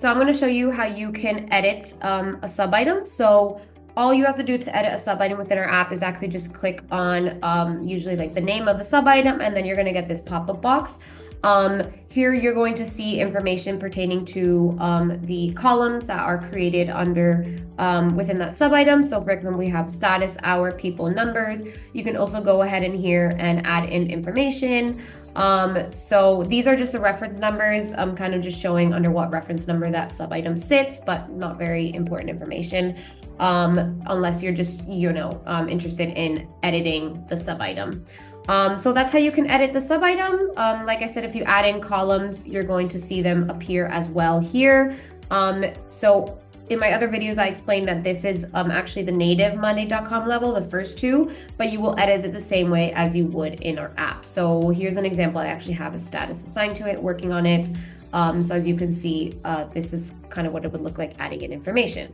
So I'm going to show you how you can edit a sub item. So all you have to do to edit a sub item within our app is actually just click on usually like the name of the sub item, and then you're going to get this pop-up box. Here you're going to see information pertaining to the columns that are created under within that sub item. So for example, we have status, hour, people, numbers. You can also go ahead in here and add in information. So these are just the reference numbers. I'm kind of just showing under what reference number that sub item sits, but not very important information unless you're just, interested in editing the sub item. So that's how you can edit the sub item. Like I said, if you add in columns, you're going to see them appear as well here. So in my other videos, I explained that this is actually the native Monday.com level, the first two, but you will edit it the same way as you would in our app. So here's an example. I actually have a status assigned to it, working on it. So as you can see, this is kind of what it would look like adding in information.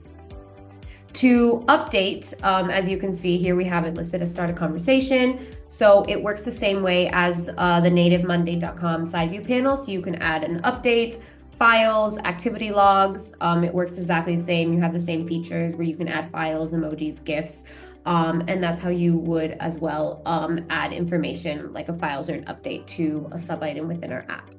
To update, as you can see here, we have it listed as start a conversation. So it works the same way as the native Monday.com side view panel. So you can add an update, files, activity logs. It works exactly the same. You have the same features where you can add files, emojis, GIFs. And that's how you would as well add information like a files or an update to a sub item within our app.